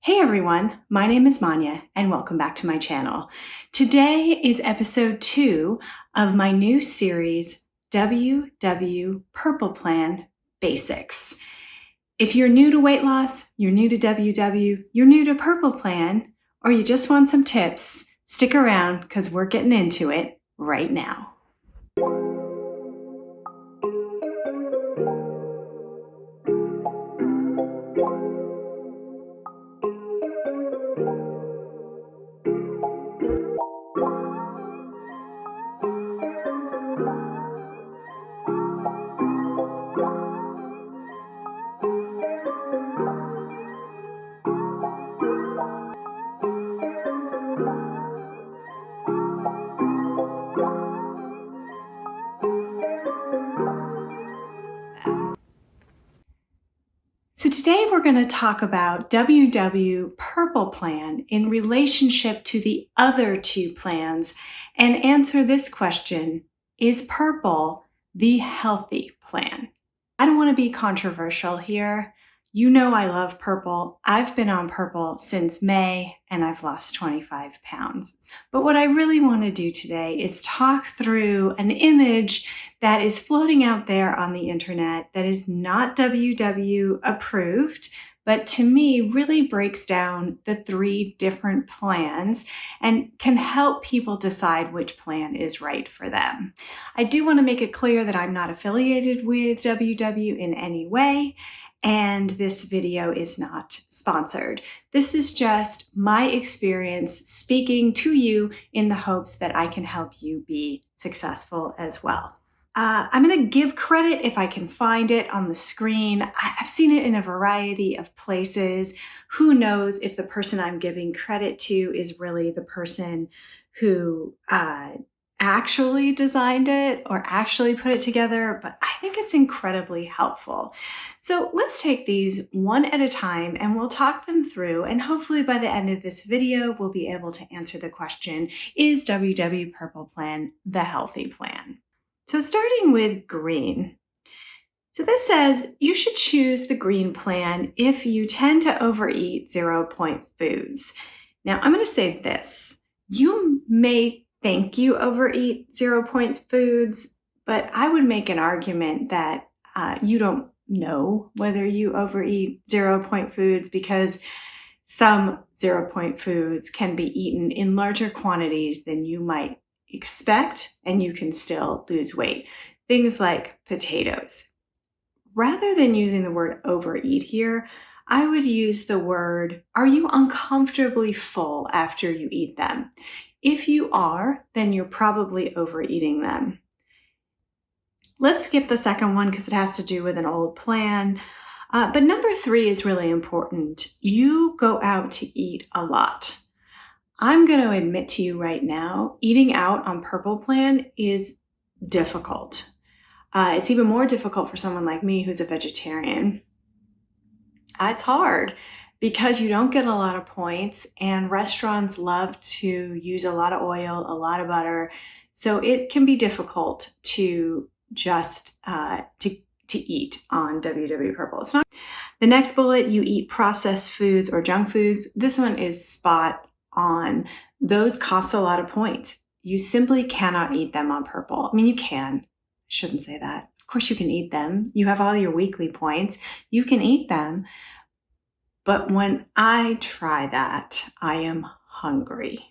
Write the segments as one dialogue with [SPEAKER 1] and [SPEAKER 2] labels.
[SPEAKER 1] Hey everyone, my name is Manya and welcome back to my channel. Today is episode 2 of my new series, WW Purple Plan Basics. If you're new to weight loss, you're new to WW, you're new to Purple Plan, or you just want some tips, stick around because we're getting into it right now. So today we're going to talk about WW Purple Plan in relationship to the other two plans and answer this question: is Purple the healthy plan? I don't want to be controversial here. You know I love Purple. I've been on Purple since May and I've lost 25 pounds. But what I really want to do today is talk through an image that is floating out there on the internet that is not WW approved, but to me really breaks down the 3 different plans and can help people decide which plan is right for them. I do want to make it clear that I'm not affiliated with WW in any way, and this video is not sponsored. This is just my experience speaking to you in the hopes that I can help you be successful as well. I'm going to give credit if I can find it on the screen. I've seen it in a variety of places. Who knows if the person I'm giving credit to is really the person who actually designed it or actually put it together, but I think it's incredibly helpful. So let's take these one at a time and we'll talk them through, and hopefully by the end of this video, we'll be able to answer the question, is WW Purple Plan the healthy plan? So starting with green. So this says you should choose the green plan if you tend to overeat 0-point foods. Now I'm going to say this. You may think you overeat 0-point foods, but I would make an argument that you don't know whether you overeat 0-point foods, because some 0-point foods can be eaten in larger quantities than you might expect, and you can still lose weight. Things like potatoes. Rather than using the word overeat here, I would use the word, are you uncomfortably full after you eat them? If you are, then you're probably overeating them. Let's skip the second one because it has to do with an old plan. But number 3 is really important. You go out to eat a lot. I'm going to admit to you right now, eating out on Purple Plan is difficult. It's even more difficult for someone like me who's a vegetarian. It's hard because you don't get a lot of points, and restaurants love to use a lot of oil, a lot of butter. So it can be difficult to just to eat on WW Purple. It's not. The next bullet, you eat processed foods or junk foods. This one is spot on. Those cost a lot of points. You simply cannot eat them on Purple. I mean, you can. I shouldn't say that. Of course you can eat them. You have all your weekly points. You can eat them. But when I try that, I am hungry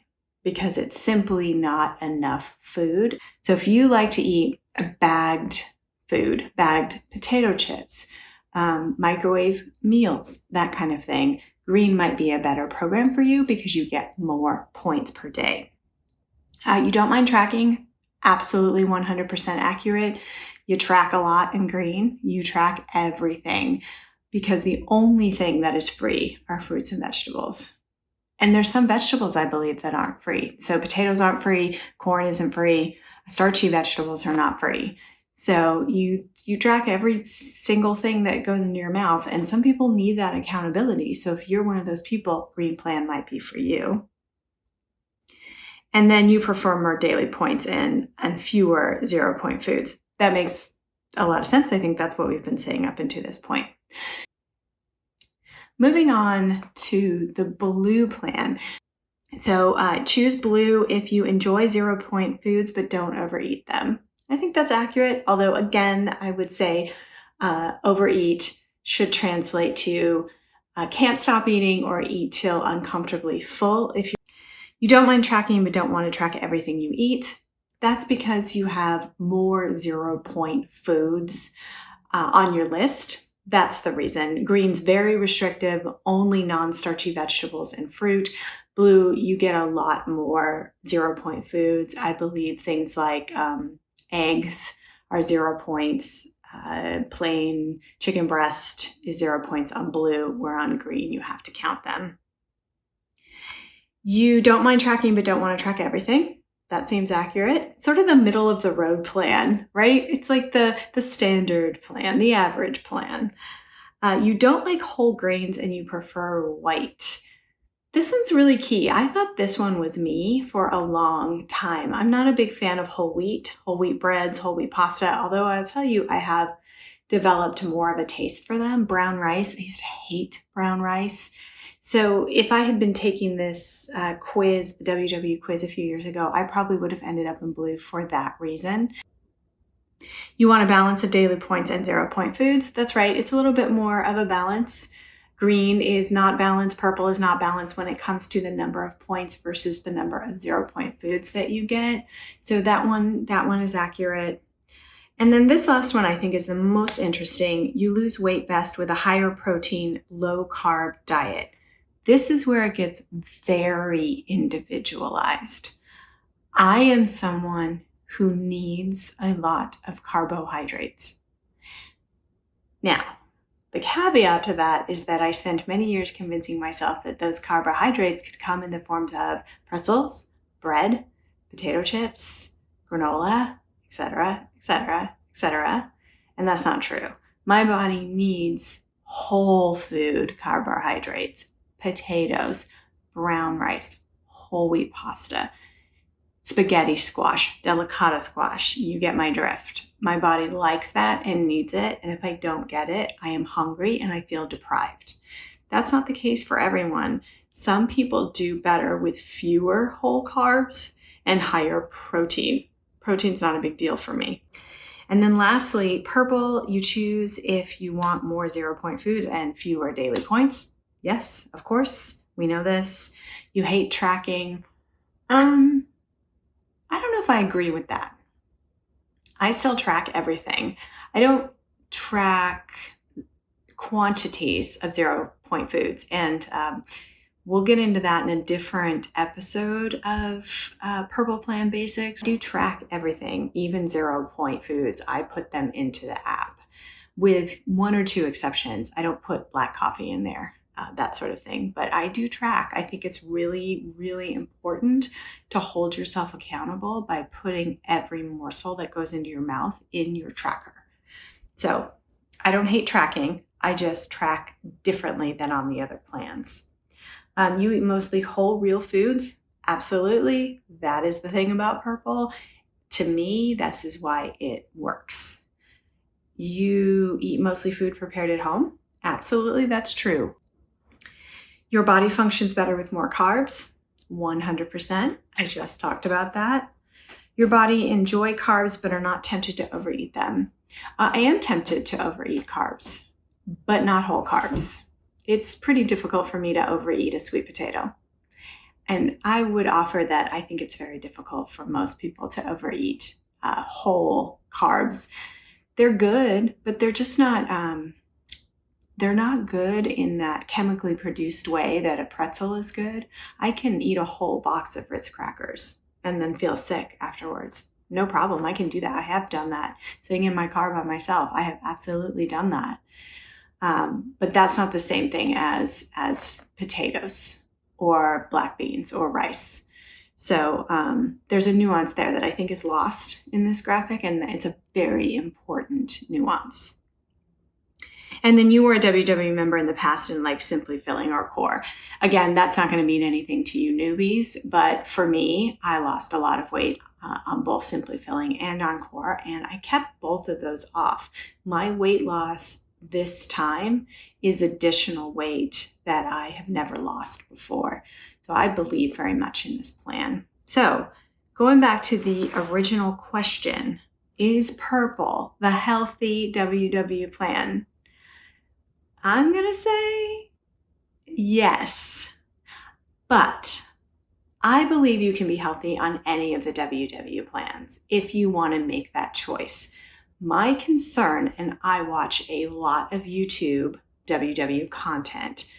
[SPEAKER 1] because it's simply not enough food. So if you like to eat a bagged food, bagged potato chips, microwave meals, that kind of thing, green might be a better program for you because you get more points per day. You don't mind tracking? Absolutely 100% accurate. You track a lot in green. You track everything because the only thing that is free are fruits and vegetables. And there's some vegetables, I believe, that aren't free. So potatoes aren't free, corn isn't free, starchy vegetables are not free. So you track every single thing that goes into your mouth, and some people need that accountability. So if you're one of those people, green plan might be for you. And then you prefer more daily points and fewer 0-point foods. That makes a lot of sense. I think that's what we've been saying up until this point. Moving on to the blue plan. So choose blue if you enjoy 0 point foods but don't overeat them. I think that's accurate, although again, I would say overeat should translate to can't stop eating or eat till uncomfortably full. If you don't mind tracking but don't want to track everything you eat, that's because you have more 0 point foods on your list. That's the reason. Green's very restrictive, only non-starchy vegetables and fruit. Blue, you get a lot more 0 point foods. I believe things like eggs are 0 points. Plain chicken breast is 0 points on blue, where on green you have to count them. You don't mind tracking but don't want to track everything. That seems accurate. Sort of the middle of the road plan, right? It's like the standard plan, the average plan. You don't like whole grains and you prefer white. This one's really key. I thought this one was me for a long time. I'm not a big fan of whole wheat breads, whole wheat pasta, although I'll tell you, I have developed more of a taste for them. Brown rice, I used to hate brown rice. So if I had been taking this quiz, the WW quiz a few years ago, I probably would have ended up in blue for that reason. You want a balance of daily points and 0 point foods. That's right. It's a little bit more of a balance. Green is not balanced. Purple is not balanced when it comes to the number of points versus the number of 0 point foods that you get. So that one is accurate. And then this last one I think is the most interesting. You lose weight best with a higher protein, low carb diet. This is where it gets very individualized. I am someone who needs a lot of carbohydrates. Now, the caveat to that is that I spent many years convincing myself that those carbohydrates could come in the forms of pretzels, bread, potato chips, granola, etc., etc., etc. And that's not true. My body needs whole food carbohydrates, potatoes, brown rice, whole wheat pasta, spaghetti squash, delicata squash. You get my drift. My body likes that and needs it. And if I don't get it, I am hungry and I feel deprived. That's not the case for everyone. Some people do better with fewer whole carbs and higher protein. Protein's not a big deal for me. And then lastly, purple, you choose if you want more 0 point foods and fewer daily points. Yes, of course, we know this. You hate tracking. I don't know if I agree with that. I still track everything. I don't track quantities of 0 point foods. And we'll get into that in a different episode of Purple Plan Basics. I do track everything, even 0 point foods. I put them into the app with one or two exceptions. I don't put black coffee in there. That sort of thing. But I do track. I think it's really, really important to hold yourself accountable by putting every morsel that goes into your mouth in your tracker. So I don't hate tracking. I just track differently than on the other plans. You eat mostly whole, real foods. Absolutely. That is the thing about Purple. To me, this is why it works. You eat mostly food prepared at home. Absolutely, that's true. Your body functions better with more carbs, 100%. I just talked about that. Your body enjoy carbs but are not tempted to overeat them. I am tempted to overeat carbs, but not whole carbs. It's pretty difficult for me to overeat a sweet potato. And I would offer that I think it's very difficult for most people to overeat whole carbs. They're good, but they're just not... they're not good in that chemically produced way that a pretzel is good. I can eat a whole box of Ritz crackers and then feel sick afterwards. No problem. I can do that. I have done that. Sitting in my car by myself, I have absolutely done that. But that's not the same thing as potatoes or black beans or rice. So there's a nuance there that I think is lost in this graphic, and it's a very important nuance. And then you were a WW member in the past and like Simply Filling or Core. Again, that's not going to mean anything to you newbies, but for me, I lost a lot of weight on both Simply Filling and on Core, and I kept both of those off. My weight loss this time is additional weight that I have never lost before. So I believe very much in this plan. So going back to the original question, is purple the healthy WW plan? I'm going to say yes, but I believe you can be healthy on any of the WW plans if you want to make that choice. My concern, and I watch a lot of YouTube WW content,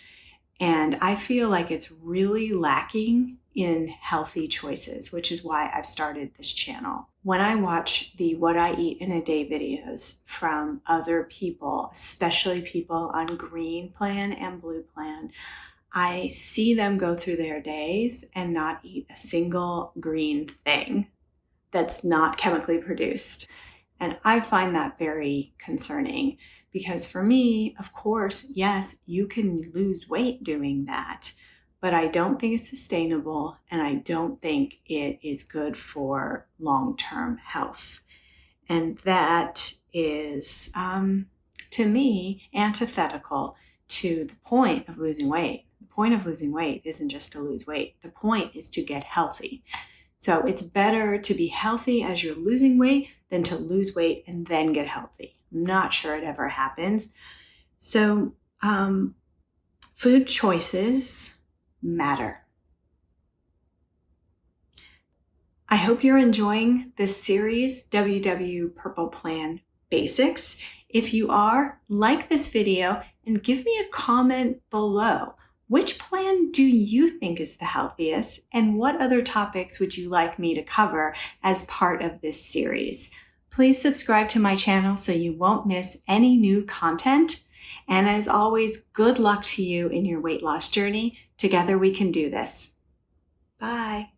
[SPEAKER 1] and I feel like it's really lacking in healthy choices, which is why I've started this channel. When I watch the What I Eat in a Day videos from other people, especially people on green plan and blue plan, I see them go through their days and not eat a single green thing that's not chemically produced. And I find that very concerning because for me, of course, yes, you can lose weight doing that, but I don't think it's sustainable and I don't think it is good for long-term health. And that is, to me, antithetical to the point of losing weight. The point of losing weight isn't just to lose weight. The point is to get healthy. So it's better to be healthy as you're losing weight than to lose weight and then get healthy. I'm not sure it ever happens. So food choices matter. I hope you're enjoying this series, WW Purple Plan Basics. If you are, like this video and give me a comment below. Which plan do you think is the healthiest, and what other topics would you like me to cover as part of this series? Please subscribe to my channel so you won't miss any new content. And as always, good luck to you in your weight loss journey. Together we can do this. Bye.